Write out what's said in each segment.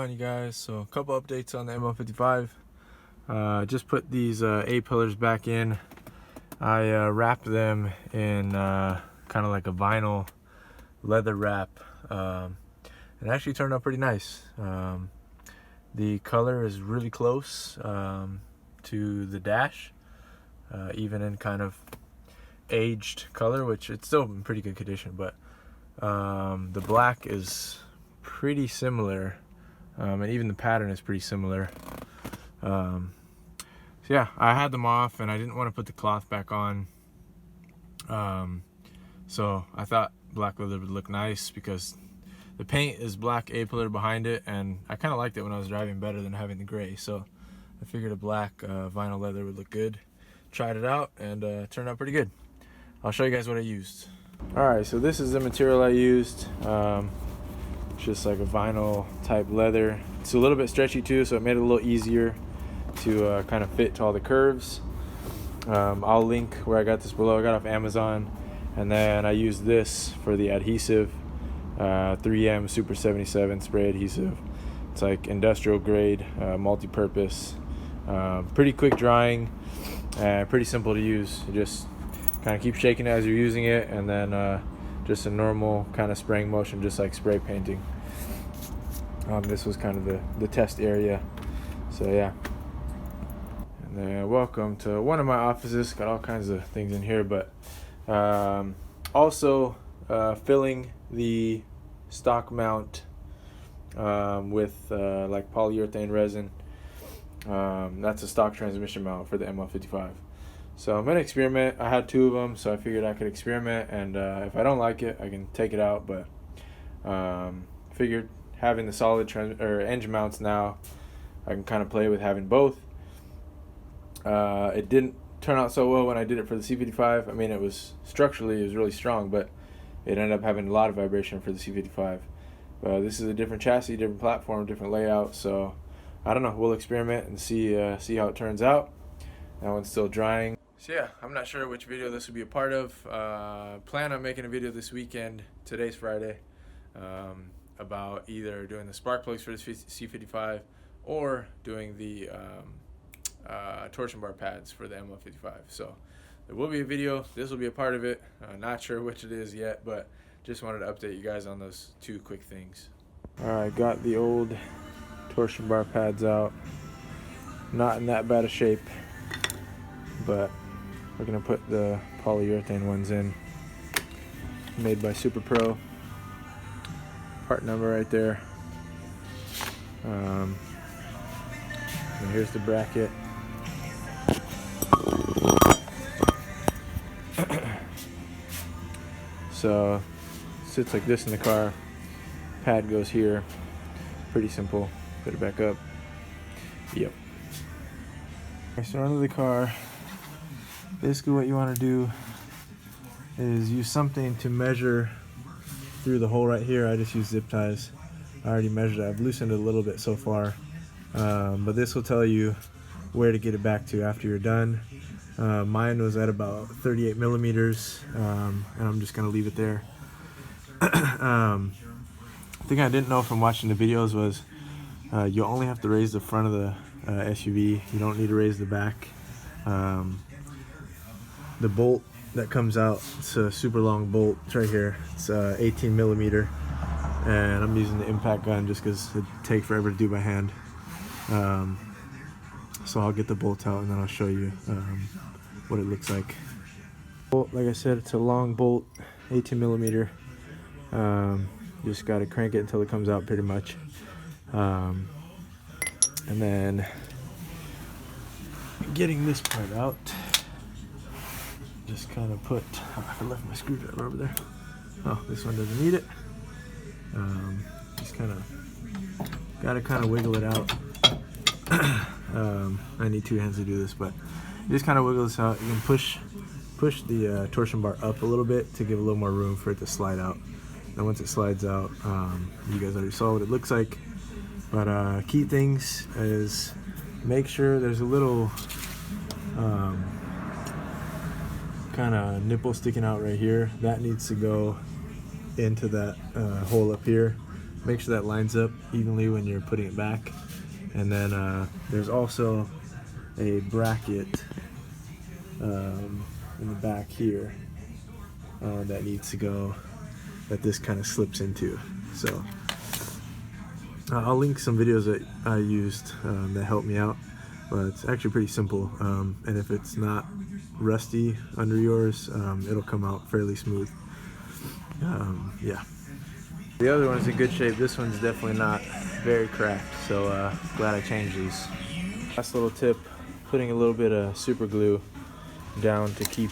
on, you guys? So a couple updates on the M155. Just put these A-pillars back in. I wrapped them in kind of like a vinyl leather wrap. It actually turned out pretty nice. The color is really close to the dash, even in kind of aged color, which it's still in pretty good condition, but the black is pretty similar, and even the pattern is pretty similar. So yeah, I had them off and I didn't want to put the cloth back on, so I thought black leather would look nice because the paint is black A-pillar behind it, and I kind of liked it when I was driving better than having the gray, so I figured a black vinyl leather would look good. Tried it out and turned out pretty good. I'll show you guys what I used. Alright, so this is the material I used. It's just like a vinyl type leather. It's a little bit stretchy too, so it made it a little easier to kind of fit to all the curves. I'll link where I got this below. I got it off Amazon, and then I used this for the adhesive. 3M Super 77 spray adhesive. It's like industrial grade, multi-purpose, pretty quick drying, pretty simple to use. You just kind of keep shaking it as you're using it, and then just a normal kind of spraying motion, just like spray painting. This was kind of the test area, so yeah. And then welcome to one of my offices. Got all kinds of things in here, but also filling the stock mount with like polyurethane resin. That's a stock transmission mount for the M155. So I'm gonna experiment. I had two of them, so I figured I could experiment, and if I don't like it, I can take it out. But figured having the solid engine mounts now, I can kind of play with having both. It didn't turn out so well when I did it for the C55. I mean, it was really strong, but it ended up having a lot of vibration for the C55. This is a different chassis, different platform, different layout, so I don't know. We'll experiment and see how it turns out. That one's still drying. So yeah, I'm not sure which video this will be a part of. Plan on making a video this weekend, today's Friday, about either doing the spark plugs for the C55 or doing the torsion bar pads for the M155. So there will be a video. This will be a part of it. Not sure which it is yet, but just wanted to update you guys on those two quick things. Alright, got the old torsion bar pads out. Not in that bad a shape, but we're going to put the polyurethane ones in. Made by Super Pro. Part number right there. And here's the bracket. So sits like this in the car. Pad goes here. Pretty simple. Put it back up. Yep. So under the car, basically what you want to do is use something to measure through the hole right here. I just use zip ties. I already measured it. I've loosened it a little bit so far, but this will tell you where to get it back to after you're done. Mine was at about 38 millimeters, and I'm just gonna leave it there. The thing I didn't know from watching the videos was you only have to raise the front of the SUV. You don't need to raise the back. The bolt that comes out, it's a super long bolt. It's right here. It's 18 millimeter, and I'm using the impact gun just because it'd take forever to do by hand. So I'll get the bolt out and then I'll show you what it looks like. Like I said, it's a long bolt, 18 millimeter. Just got to crank it until it comes out pretty much. And then getting this part out, just kind of put, I left my screwdriver over there. Oh, this one doesn't need it. Just kind of got to kind of wiggle it out. I need two hands to do this, but you just kind of wiggle this out. You can push the torsion bar up a little bit to give a little more room for it to slide out. And once it slides out, you guys already saw what it looks like. But key things is make sure there's a little kind of nipple sticking out right here. That needs to go into that hole up here. make sure that lines up evenly when you're putting it back. And then there's also a bracket in the back here that needs to go, that this kind of slips into. So I'll link some videos that I used that helped me out, but it's actually pretty simple. And if it's not rusty under yours, it'll come out fairly smooth. Yeah. The other one's in good shape. This one's definitely not very cracked, so glad I changed these. Last little tip, putting a little bit of super glue down to keep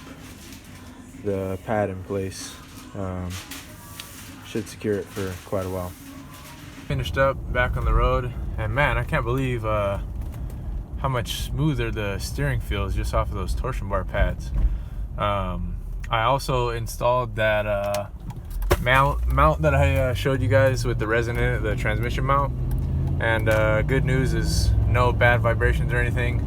the pad in place. Should secure it for quite a while. Finished up, back on the road, and man, I can't believe how much smoother the steering feels just off of those torsion bar pads. I also installed that mount that I showed you guys with the resin in it, the transmission mount, and good news is no bad vibrations or anything.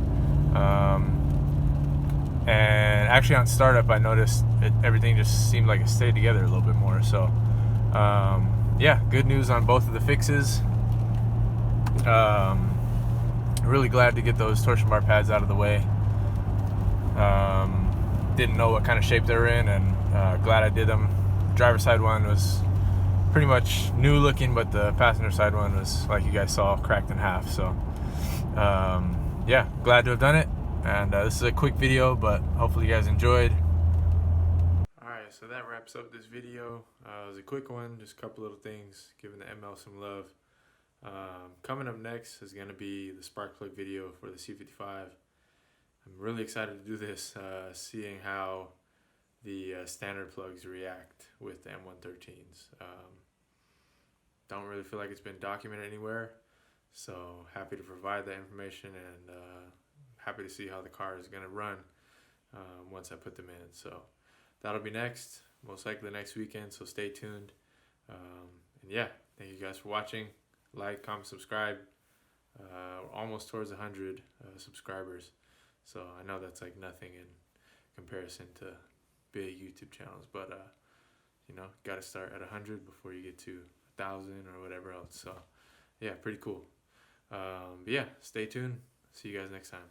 And actually on startup I noticed everything just seemed like it stayed together a little bit more. So yeah, good news on both of the fixes. Really glad to get those torsion bar pads out of the way. Didn't know what kind of shape they were in, and glad I did them. Driver's side one was pretty much new looking, but the passenger side one was, like you guys saw, cracked in half. So yeah, glad to have done it. And this is a quick video, but hopefully you guys enjoyed. Alright, so that wraps up this video. It was a quick one, just a couple little things, giving the ML some love. Coming up next is going to be the spark plug video for the C55. I'm really excited to do this, seeing how the standard plugs react with the M113s. Don't really feel like it's been documented anywhere, so happy to provide that information, and happy to see how the car is going to run once I put them in. So that'll be next, most likely next weekend, so stay tuned. And yeah, thank you guys for watching. Like, comment, subscribe. We're almost towards 100 subscribers, so I know that's like nothing in comparison to big YouTube channels, but you know, got to start at 100 before you get to 1,000 or whatever else. So yeah, pretty cool. But yeah, stay tuned. See you guys next time.